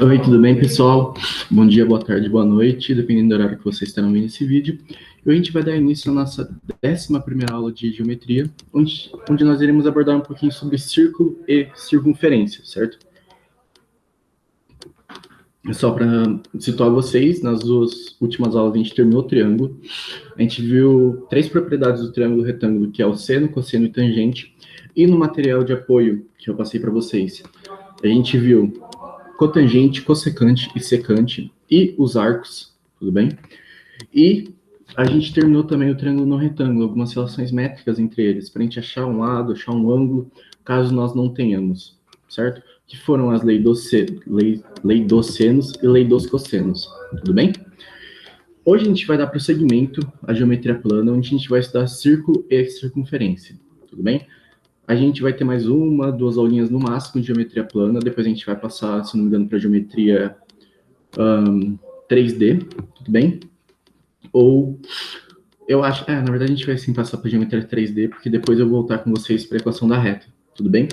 Oi, tudo bem, pessoal? Bom dia, boa tarde, boa noite, dependendo do horário que vocês estarão vendo esse vídeo. E a gente vai dar início à nossa 11ª aula de geometria, onde nós iremos abordar um pouquinho sobre círculo e circunferência, certo? Só para situar vocês, nas 2 últimas aulas a gente terminou o triângulo. A gente viu 3 propriedades do triângulo retângulo, que é o seno, cosseno e tangente. E no material de apoio que eu passei para vocês, a gente viu cotangente, cossecante e secante, e os arcos, tudo bem? E a gente terminou também o triângulo no retângulo, algumas relações métricas entre eles, para a gente achar um lado, achar um ângulo, caso nós não tenhamos, certo? Que foram as lei dos senos e lei dos cossenos, tudo bem? Hoje a gente vai dar prosseguimento à geometria plana, onde a gente vai estudar círculo e circunferência, tudo bem? A gente vai ter mais 1, 2 aulinhas no máximo de geometria plana, depois a gente vai passar, se não me engano, para geometria 3D, tudo bem? Ou, eu acho, na verdade a gente vai sim passar para geometria 3D, porque depois eu vou voltar com vocês para a equação da reta, tudo bem?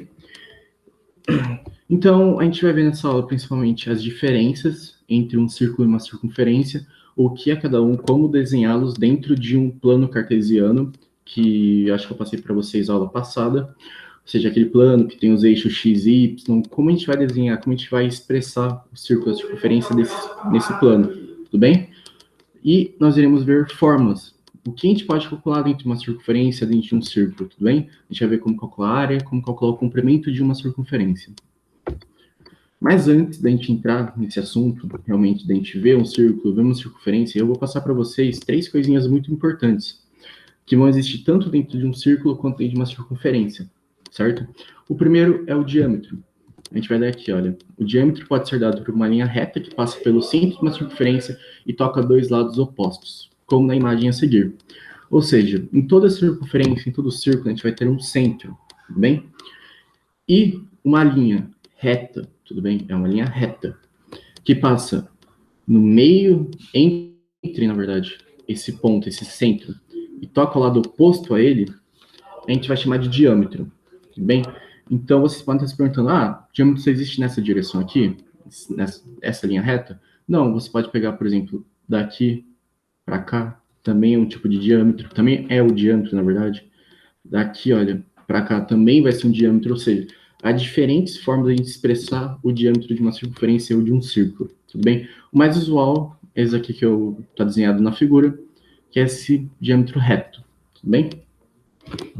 Então, a gente vai ver nessa aula principalmente as diferenças entre um círculo e uma circunferência, o que é cada um, como desenhá-los dentro de um plano cartesiano, que acho que eu passei para vocês na aula passada, ou seja, aquele plano que tem os eixos x e y, como a gente vai desenhar, como a gente vai expressar o círculo e a circunferência nesse plano, tudo bem? E nós iremos ver formas, o que a gente pode calcular dentro de uma circunferência, dentro de um círculo, tudo bem? A gente vai ver como calcular a área, como calcular o comprimento de uma circunferência. Mas antes da gente entrar nesse assunto, realmente, da gente ver um círculo, ver uma circunferência, eu vou passar para vocês 3 coisinhas muito importantes, que vão existir tanto dentro de um círculo quanto dentro de uma circunferência, certo? O primeiro é o diâmetro. A gente vai dar aqui, olha. O diâmetro pode ser dado por uma linha reta que passa pelo centro de uma circunferência e toca 2 lados opostos, como na imagem a seguir. Ou seja, em toda circunferência, em todo círculo, a gente vai ter um centro, tudo bem? E uma linha reta, tudo bem? É uma linha reta, que passa no meio, entre, na verdade, esse ponto, esse centro, e toca ao lado oposto a ele, a gente vai chamar de diâmetro, tudo bem? Então, vocês podem estar se perguntando, diâmetro só existe nessa direção aqui? Essa linha reta? Não, você pode pegar, por exemplo, daqui para cá, também é um tipo de diâmetro, também é o diâmetro, na verdade. Daqui, olha, para cá também vai ser um diâmetro, ou seja, há diferentes formas de a gente expressar o diâmetro de uma circunferência ou de um círculo, tudo bem? O mais usual é esse aqui que está desenhado na figura, que é esse diâmetro reto, tudo bem?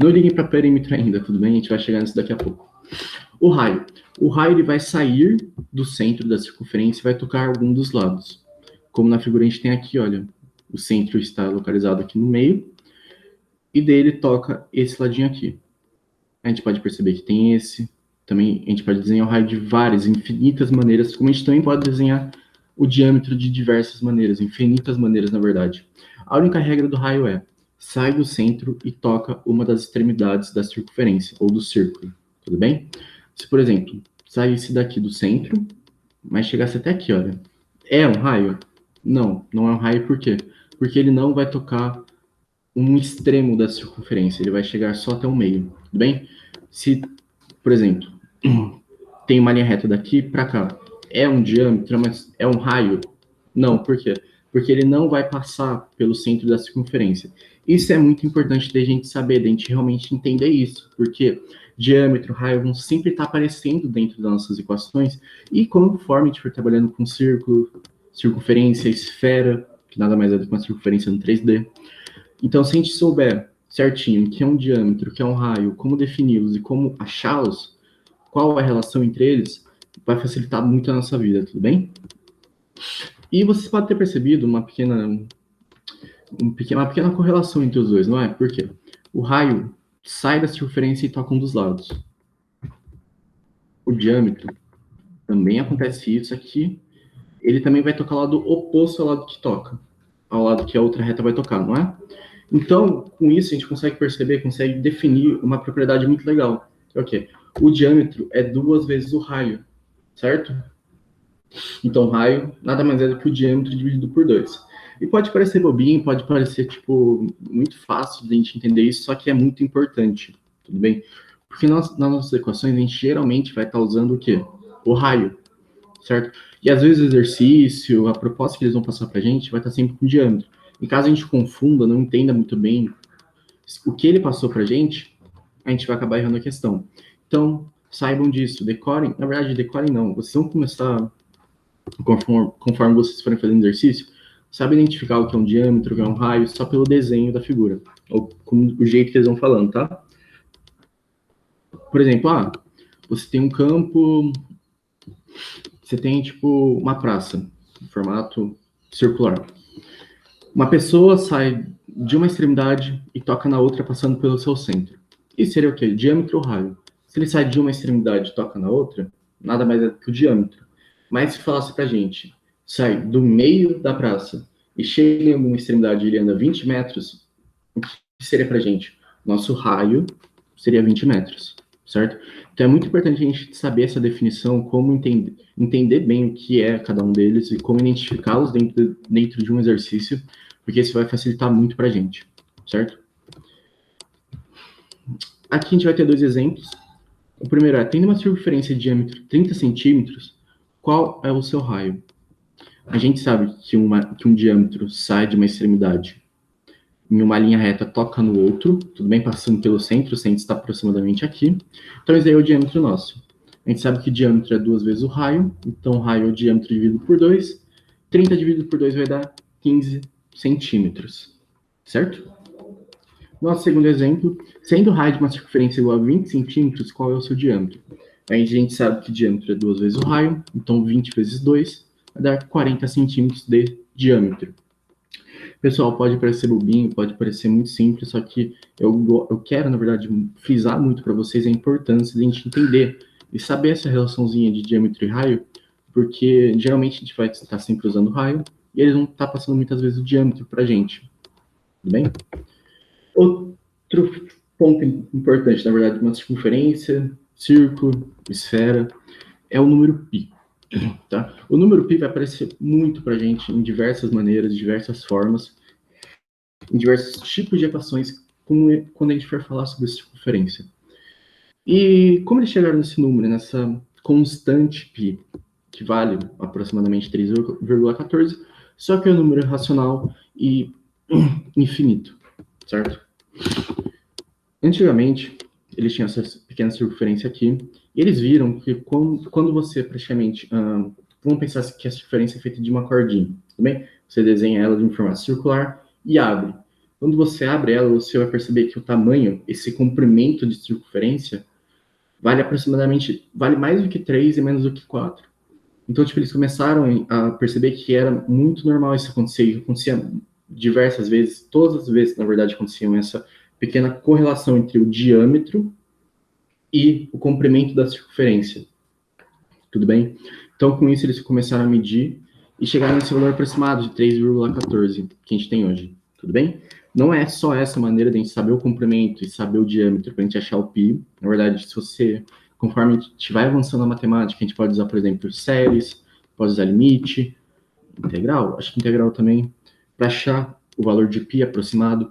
Não liguem para perímetro ainda, tudo bem? A gente vai chegar nisso daqui a pouco. O raio. O raio ele vai sair do centro da circunferência e vai tocar algum dos lados. Como na figura a gente tem aqui, olha, o centro está localizado aqui no meio, e dele toca esse ladinho aqui. A gente pode perceber que tem esse. Também a gente pode desenhar o raio de várias, infinitas maneiras, como a gente também pode desenhar o diâmetro de diversas maneiras, infinitas maneiras, na verdade. A única regra do raio é, sai do centro e toca uma das extremidades da circunferência, ou do círculo, tudo bem? Se, por exemplo, saísse daqui do centro, mas chegasse até aqui, olha, é um raio? Não, não é um raio, por quê? Porque ele não vai tocar um extremo da circunferência, ele vai chegar só até o meio, tudo bem? Se, por exemplo, tem uma linha reta daqui para cá, é um diâmetro, mas é um raio? Não, por quê? Porque ele não vai passar pelo centro da circunferência. Isso é muito importante da gente saber, da gente realmente entender isso, porque diâmetro, raio vão sempre estar aparecendo dentro das nossas equações, e conforme a gente for trabalhando com círculo, circunferência, esfera, que nada mais é do que uma circunferência no 3D, então, se a gente souber certinho o que é um diâmetro, o que é um raio, como defini-los e como achá-los, qual é a relação entre eles, vai facilitar muito a nossa vida, tudo bem? E vocês podem ter percebido uma pequena correlação entre os dois, não é? Por quê? O raio sai da circunferência e toca um dos lados. O diâmetro também acontece isso aqui. Ele também vai tocar o lado oposto ao lado que toca. ao lado que a outra reta vai tocar, não é? Então, com isso, a gente consegue perceber, consegue definir uma propriedade muito legal, que é o quê? O diâmetro é 2 vezes o raio, certo? Então, raio nada mais é do que o diâmetro dividido por 2. E pode parecer bobinho, pode parecer, tipo, muito fácil de a gente entender isso, só que é muito importante, tudo bem? Porque nas nossas equações, a gente geralmente vai estar usando o quê? O raio, certo? E às vezes o exercício, a proposta que eles vão passar para a gente vai estar sempre com diâmetro. Em caso a gente confunda, não entenda muito bem o que ele passou para a gente vai acabar errando a questão. Então, saibam disso, decorem. Na verdade, decorem não. Vocês vão começar, conforme vocês forem fazendo exercício, sabe identificar o que é um diâmetro, o que é um raio, só pelo desenho da figura. Ou com o jeito que eles vão falando, tá? Por exemplo, você tem um campo, você tem, tipo, uma praça, em formato circular. Uma pessoa sai de uma extremidade e toca na outra, passando pelo seu centro. Isso seria o quê? Diâmetro ou raio. Se ele sai de uma extremidade e toca na outra, nada mais é do que o diâmetro. Mas se falasse pra gente, sai do meio da praça e chega em alguma extremidade e ele anda 20 metros, o que seria pra gente? Nosso raio seria 20 metros, certo? Então é muito importante a gente saber essa definição, como entender bem o que é cada um deles e como identificá-los dentro de um exercício, porque isso vai facilitar muito para a gente, certo? Aqui a gente vai ter 2 exemplos. O primeiro é, tendo uma circunferência de diâmetro 30 centímetros, qual é o seu raio? A gente sabe que um diâmetro sai de uma extremidade em uma linha reta, toca no outro, tudo bem? Passando pelo centro, o centro está aproximadamente aqui. Então, esse aí é o diâmetro nosso. A gente sabe que o diâmetro é 2 vezes o raio, então o raio é o diâmetro dividido por 2. 30 dividido por 2 vai dar 15 centímetros, certo? Nosso segundo exemplo, sendo o raio de uma circunferência igual a 20 centímetros, qual é o seu diâmetro? Aí a gente sabe que o diâmetro é 2 vezes o raio, então 20 vezes 2 vai dar 40 centímetros de diâmetro. Pessoal, pode parecer bobinho, pode parecer muito simples, só que eu quero, na verdade, frisar muito para vocês a importância de a gente entender e saber essa relaçãozinha de diâmetro e raio, porque geralmente a gente vai estar sempre usando raio e eles vão estar passando muitas vezes o diâmetro para a gente, tudo bem? Outro ponto importante, na verdade, uma circunferência, círculo, esfera, é o número π. Tá? O número π vai aparecer muito para a gente em diversas maneiras, de diversas formas, em diversos tipos de equações, quando a gente for falar sobre circunferência. E como eles chegaram nesse número, nessa constante π, que vale aproximadamente 3,14, só que é um número racional e infinito, certo? Antigamente, eles tinham essa pequena circunferência aqui, e eles viram que quando você praticamente... vamos pensar que a circunferência é feita de uma cordinha, tudo bem? Você desenha ela de uma forma circular e abre. Quando você abre ela, você vai perceber que o tamanho, esse comprimento de circunferência, vale mais do que 3 e menos do que 4. Então, tipo, eles começaram a perceber que era muito normal isso acontecer, e acontecia diversas vezes, todas as vezes, na verdade, aconteciam essa pequena correlação entre o diâmetro e o comprimento da circunferência. Tudo bem? Então, com isso, eles começaram a medir e chegaram nesse valor aproximado de 3,14 que a gente tem hoje. Tudo bem? Não é só essa maneira de a gente saber o comprimento e saber o diâmetro para a gente achar o π. Na verdade, se você, conforme a gente vai avançando na matemática, a gente pode usar, por exemplo, séries, pode usar limite, integral, acho que integral também, para achar o valor de π aproximado.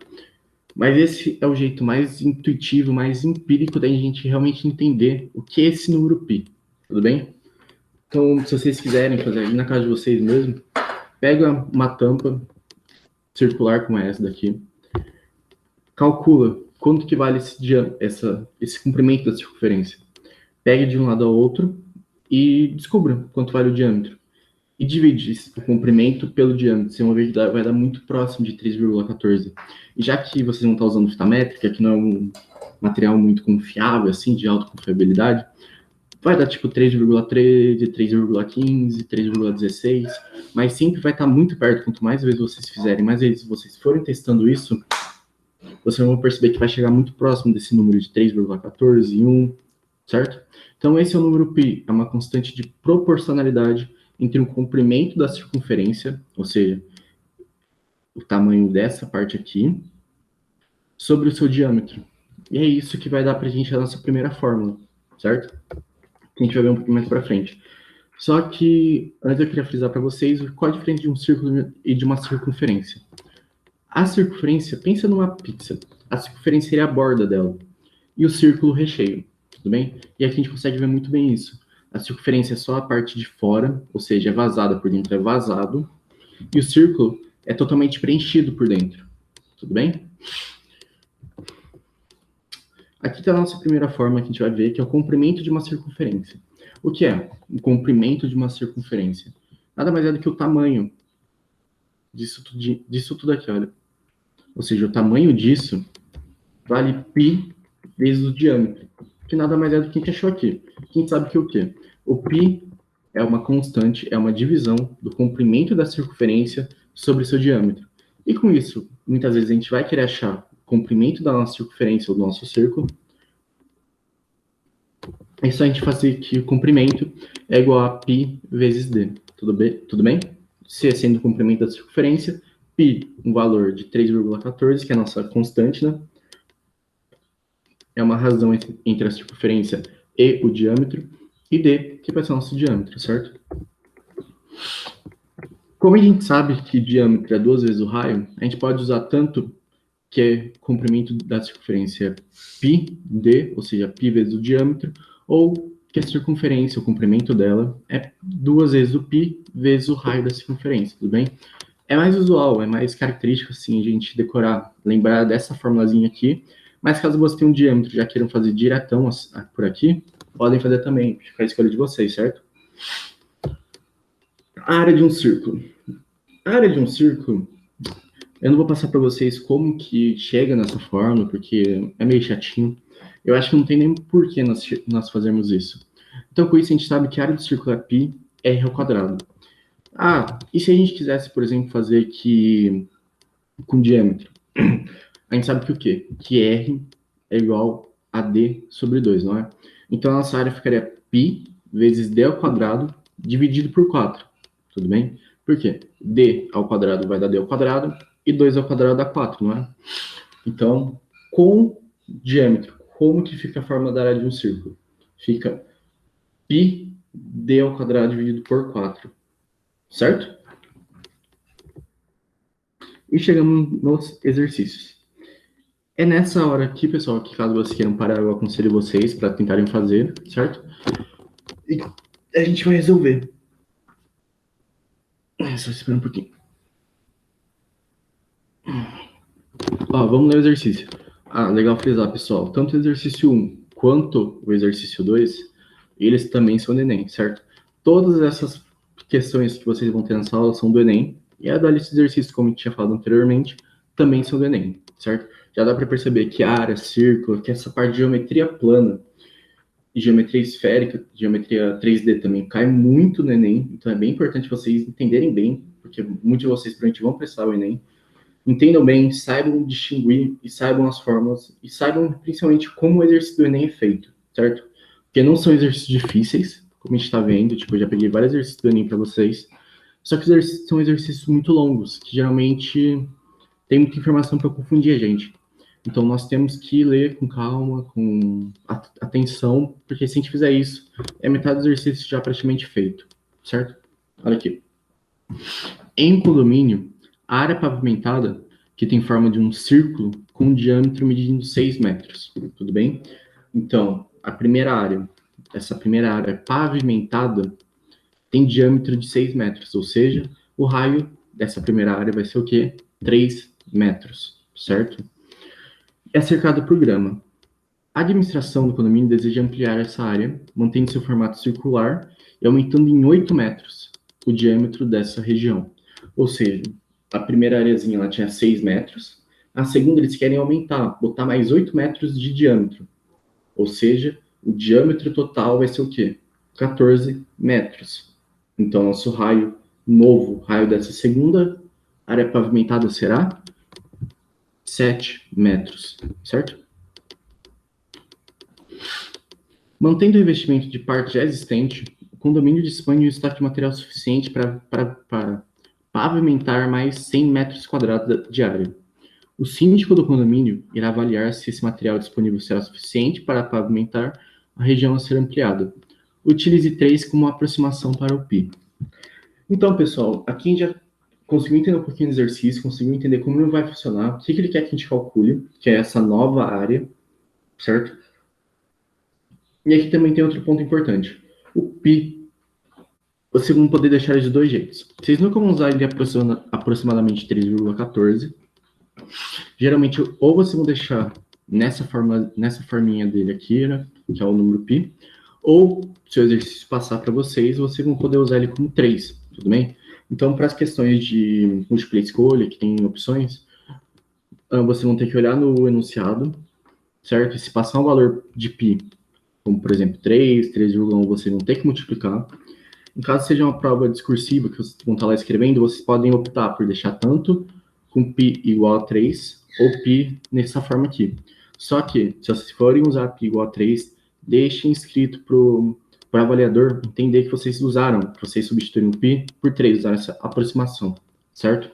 Mas esse é o jeito mais intuitivo, mais empírico da gente realmente entender o que é esse número π. Tudo bem? Então, se vocês quiserem fazer aí na casa de vocês mesmo, pega uma tampa circular como essa daqui, calcula quanto que vale esse comprimento da circunferência. Pegue de um lado ao outro e descubra quanto vale o diâmetro. E divide o comprimento pelo diâmetro. Você vai ver que vai dar muito próximo de 3,14. E já que vocês não estão usando fita métrica, que não é um material muito confiável, assim, de alta confiabilidade, vai dar tipo 3,13, 3,15, 3,16, mas sempre vai estar muito perto. Quanto mais vezes vocês fizerem, mais vezes vocês forem testando isso, vocês vão perceber que vai chegar muito próximo desse número de 3,14 e 1, certo? Então esse é o número π, é uma constante de proporcionalidade entre o comprimento da circunferência, ou seja, o tamanho dessa parte aqui sobre o seu diâmetro. E é isso que vai dar para a gente a nossa primeira fórmula, certo? Que a gente vai ver um pouquinho mais para frente. Só que, antes eu queria frisar para vocês qual a diferença de um círculo e de uma circunferência. A circunferência, pensa numa pizza. A circunferência seria a borda dela. E o círculo, o recheio. Tudo bem? E aqui a gente consegue ver muito bem isso. A circunferência é só a parte de fora, ou seja, é vazada por dentro, é vazado. E o círculo é totalmente preenchido por dentro. Tudo bem? Aqui está a nossa primeira forma que a gente vai ver, que é o comprimento de uma circunferência. O que é o comprimento de uma circunferência? Nada mais é do que o tamanho disso tudo aqui, olha. Ou seja, o tamanho disso vale π vezes o diâmetro, que nada mais é do que a gente achou aqui. A gente sabe que o quê? O π é uma constante, é uma divisão do comprimento da circunferência sobre seu diâmetro. E com isso, muitas vezes a gente vai querer achar o comprimento da nossa circunferência ou do nosso círculo. É só a gente fazer que o comprimento é igual a π vezes d. Tudo bem? C sendo o comprimento da circunferência, π um valor de 3,14, que é a nossa constante, né? É uma razão entre a circunferência e o diâmetro, e d, que vai ser o nosso diâmetro, certo? Como a gente sabe que diâmetro é 2 vezes o raio, a gente pode usar tanto que é comprimento da circunferência πd, ou seja, π vezes o diâmetro, ou que a circunferência, o comprimento dela, é 2 vezes o π vezes o raio da circunferência, tudo bem? É mais usual, é mais característico, assim, a gente decorar, lembrar dessa formulazinha aqui, mas caso você tenha um diâmetro e já queiram fazer diretão por aqui, podem fazer também, fica a escolha de vocês, certo? A área de um círculo. A área de um círculo, eu não vou passar para vocês como que chega nessa forma, porque é meio chatinho. Eu acho que não tem nem porquê nós fazermos isso. Então, com isso, a gente sabe que a área do círculo é π, r ao quadrado. Ah, e se a gente quisesse, por exemplo, fazer aqui com diâmetro? A gente sabe que o quê? Que r é igual a d sobre 2, não é? Então, a nossa área ficaria π vezes d ao quadrado dividido por 4. Tudo bem? Por quê? D ao quadrado vai dar D ao quadrado e 2 ao quadrado dá 4, não é? Então, com diâmetro, como que fica a forma da área de um círculo? Fica π D ao quadrado dividido por 4, certo? E chegamos nos exercícios. É nessa hora aqui, pessoal, que caso vocês queiram parar, eu aconselho vocês para tentarem fazer, certo? E a gente vai resolver. Só esperar um pouquinho. Ó, vamos ler o exercício. Ah, legal frisar, pessoal. Tanto o exercício 1 quanto o exercício 2, eles também são do Enem, certo? Todas essas questões que vocês vão ter nessa aula são do Enem. E a da lista de exercícios, como eu tinha falado anteriormente, também são do Enem, certo? Já dá para perceber que área, círculo, que essa parte de geometria plana e geometria esférica, geometria 3D também cai muito no Enem. Então é bem importante vocês entenderem bem, porque muitos de vocês provavelmente vão prestar o Enem. Entendam bem, saibam distinguir e saibam as fórmulas e saibam principalmente como o exercício do Enem é feito, certo? Porque não são exercícios difíceis, como a gente está vendo, tipo, eu já peguei vários exercícios do Enem para vocês, só que são exercícios muito longos, que geralmente tem muita informação para confundir a gente. Então nós temos que ler com calma, com atenção, porque se a gente fizer isso, é metade do exercício já praticamente feito, certo? Olha aqui. Em condomínio, a área pavimentada, que tem forma de um círculo com um diâmetro medindo 6 metros, tudo bem? Então, essa primeira área pavimentada, tem diâmetro de 6 metros, ou seja, o raio dessa primeira área vai ser o quê? 3 metros, certo? É cercada por grama. A administração do condomínio deseja ampliar essa área, mantendo seu formato circular e aumentando em 8 metros o diâmetro dessa região. Ou seja, a primeira areazinha ela tinha 6 metros, a segunda eles querem aumentar, botar mais 8 metros de diâmetro. Ou seja, o diâmetro total vai ser o quê? 14 metros. Então, nosso raio novo, raio dessa segunda área pavimentada será 7 metros, certo? Mantendo o revestimento de parte já existente, o condomínio dispõe de um estoque de material suficiente para pavimentar mais 100 metros quadrados de área. O síndico do condomínio irá avaliar se esse material disponível será suficiente para pavimentar a região a ser ampliada. Utilize 3 como aproximação para o PI. Então, pessoal, aqui a gente já conseguiu entender um pouquinho do exercício, conseguiu entender como ele vai funcionar, o que ele quer que a gente calcule, que é essa nova área, certo? E aqui também tem outro ponto importante. O PI, vocês vão poder deixar ele de 2 jeitos. Vocês nunca vão usar ele aproximadamente 3,14. Geralmente, ou vocês vão deixar nessa forminha dele aqui, né, que é o número pi, ou se o exercício passar para vocês vão poder usar ele como 3, tudo bem? Então, para as questões de múltipla escolha, que tem opções, vocês vão ter que olhar no enunciado, certo? E se passar um valor de pi, como por exemplo 3, 3,1, vocês vão ter que multiplicar. Em caso seja uma prova discursiva que vocês vão estar lá escrevendo, vocês podem optar por deixar tanto com π igual a 3 ou π nessa forma aqui. Só que, se vocês forem usar π igual a 3, deixem escrito para o avaliador entender que vocês usaram, que vocês substituíram o π por 3, usaram essa aproximação, certo?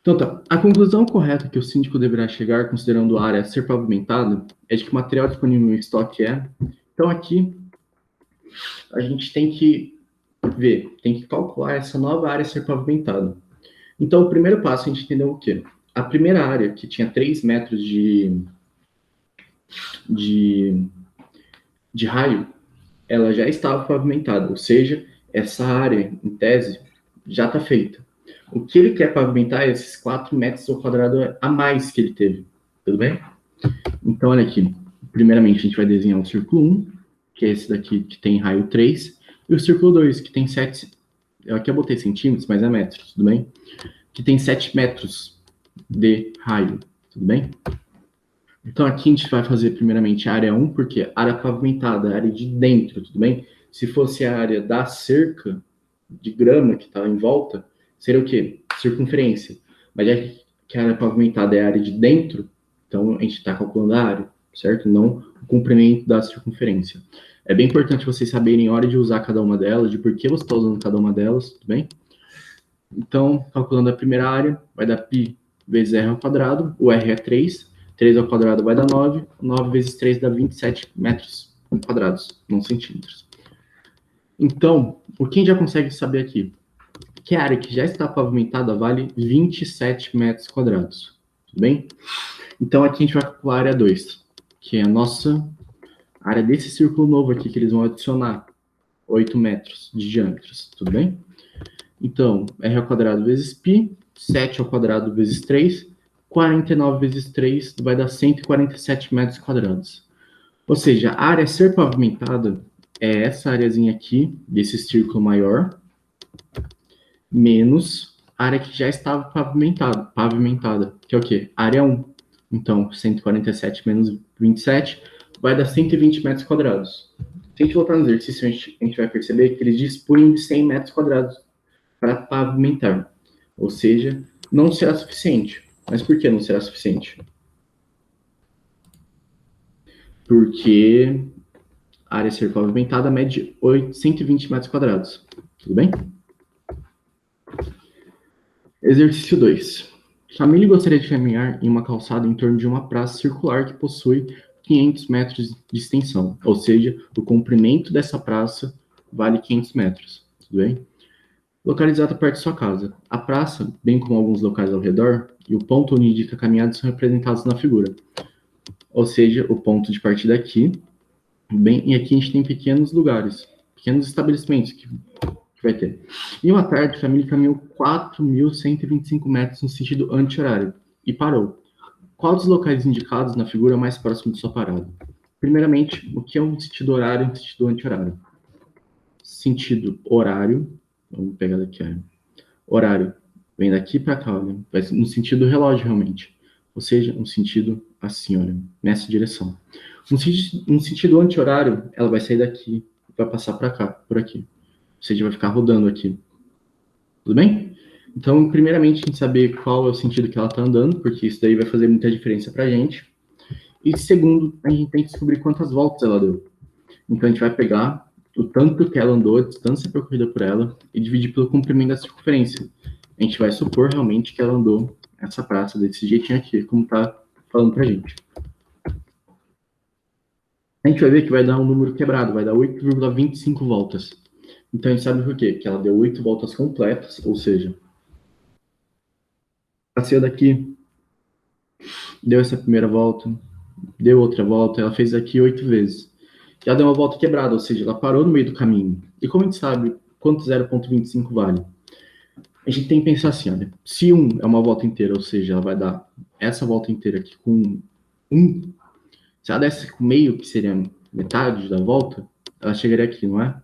Então tá, a conclusão correta que o síndico deverá chegar, considerando a área a ser pavimentada, é de que o material disponível em estoque é... Então aqui, a gente tem que ver, tem que calcular essa nova área a ser pavimentada. Então, o primeiro passo, a gente entendeu o quê? A primeira área, que tinha 3 metros de raio, ela já estava pavimentada, ou seja, essa área, em tese, já está feita. O que ele quer pavimentar é esses 4 metros ao quadrado a mais que ele teve, tudo bem? Então, olha aqui, primeiramente a gente vai desenhar o círculo 1, que é esse daqui que tem raio 3, e o círculo 2, que tem 7, aqui eu botei centímetros, mas é metros, tudo bem? Que tem 7 metros de raio, tudo bem? Então aqui a gente vai fazer primeiramente a área 1, porque área pavimentada, área de dentro, tudo bem? Se fosse a área da cerca de grama que está em volta, seria o quê? Circunferência. Mas já que a área pavimentada é a área de dentro, então a gente está calculando a área, certo? Não o comprimento da circunferência. É bem importante vocês saberem a hora de usar cada uma delas, de por que você está usando cada uma delas, tudo bem? Então, calculando a primeira área, vai dar π vezes r ao quadrado, o r é 3, 3 ao quadrado vai dar 9, 9 vezes 3 dá 27 metros quadrados, não centímetros. Então, o que a gente já consegue saber aqui? Que a área que já está pavimentada vale 27 metros quadrados, tudo bem? Então, aqui a gente vai calcular a área 2, que é a nossa área desse círculo novo aqui, que eles vão adicionar 8 metros de diâmetro, tudo bem? Então, r ao quadrado vezes π, 7 ao quadrado vezes 3, 49 vezes 3 vai dar 147 metros quadrados. Ou seja, a área a ser pavimentada é essa areazinha aqui, desse círculo maior, menos a área que já estava pavimentada, que é o quê? Área 1. Então, 147 menos 27 vai dar 120 metros quadrados. Se a gente voltar no exercício, a gente vai perceber que eles dispunham de 100 metros quadrados para pavimentar. Ou seja, não será suficiente. Mas por que não será suficiente? Porque a área a ser pavimentada mede 120 metros quadrados. Tudo bem? Exercício 2. Camille gostaria de caminhar em uma calçada em torno de uma praça circular que possui 500 metros de extensão. Ou seja, o comprimento dessa praça vale 500 metros. Tudo bem? Localizada perto de sua casa. A praça, bem como alguns locais ao redor, e o ponto onde indica a caminhada são representados na figura. Ou seja, o ponto de partida aqui, bem, e aqui a gente tem pequenos lugares, pequenos estabelecimentos que vai ter. Em uma tarde, a família caminhou 4.125 metros no sentido anti-horário e parou. Qual dos locais indicados na figura é mais próximo de sua parada? Primeiramente, o que é um sentido horário e um sentido anti-horário? Sentido horário, vamos pegar daqui, olha. Horário vem daqui para cá, olha, vai no sentido relógio realmente, ou seja, um sentido assim, olha, nessa direção. Um sentido anti-horário, ela vai sair daqui, vai passar para cá, por aqui, ou seja, vai ficar rodando aqui. Tudo bem? Então, primeiramente, a gente saber qual é o sentido que ela está andando, porque isso daí vai fazer muita diferença para a gente. E segundo, a gente tem que descobrir quantas voltas ela deu. Então, a gente vai pegar o tanto que ela andou, a distância percorrida por ela, e dividir pelo comprimento da circunferência. A gente vai supor realmente que ela andou essa praça desse jeitinho aqui, como está falando para a gente. A gente vai ver que vai dar um número quebrado, vai dar 8,25 voltas. Então a gente sabe por quê? Que ela deu 8 voltas completas, ou seja, passeou daqui, deu essa primeira volta, deu outra volta, ela fez aqui 8 vezes. Já deu uma volta quebrada, ou seja, ela parou no meio do caminho. E como a gente sabe quanto 0,25 vale? A gente tem que pensar assim, olha, se 1 é uma volta inteira, ou seja, ela vai dar essa volta inteira aqui com 1, se ela desse com meio, que seria metade da volta, ela chegaria aqui, não é?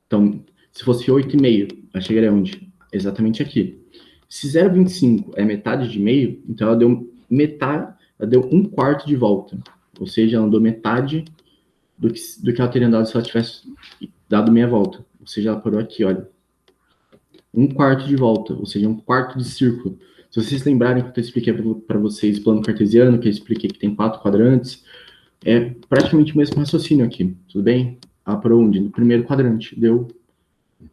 Então, se fosse 8,5, ela chegaria onde? Exatamente aqui. Se 0,25 é metade de meio, então ela deu metade, ela deu 1/4 de volta. Ou seja, ela andou metade do que ela teria andado se ela tivesse dado meia volta. Ou seja, ela parou aqui, olha. 1/4 de volta, ou seja, 1/4 de círculo. Se vocês lembrarem que eu expliquei para vocês plano cartesiano, que eu expliquei que tem 4 quadrantes, é praticamente o mesmo raciocínio aqui, tudo bem? Ela parou onde? No primeiro quadrante, deu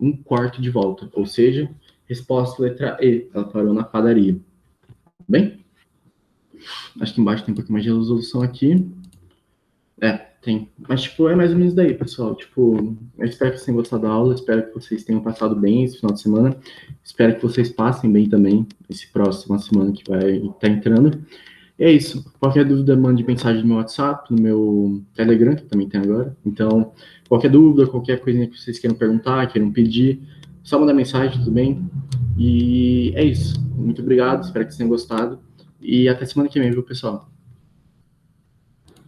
1/4 de volta, ou seja, resposta letra E, ela parou na padaria. Bem? Acho que embaixo tem um pouquinho mais de resolução aqui. Tem. Mas, tipo, é mais ou menos daí, pessoal. Tipo, eu espero que vocês tenham gostado da aula, espero que vocês tenham passado bem esse final de semana. Espero que vocês passem bem também esse próxima semana que vai estar entrando. E é isso. Qualquer dúvida, mande mensagem no meu WhatsApp, no meu Telegram, que também tem agora. Então, qualquer dúvida, qualquer coisinha que vocês queiram perguntar, queiram pedir, só mandar mensagem, tudo bem? E é isso. Muito obrigado, espero que vocês tenham gostado. E até semana que vem, viu, pessoal?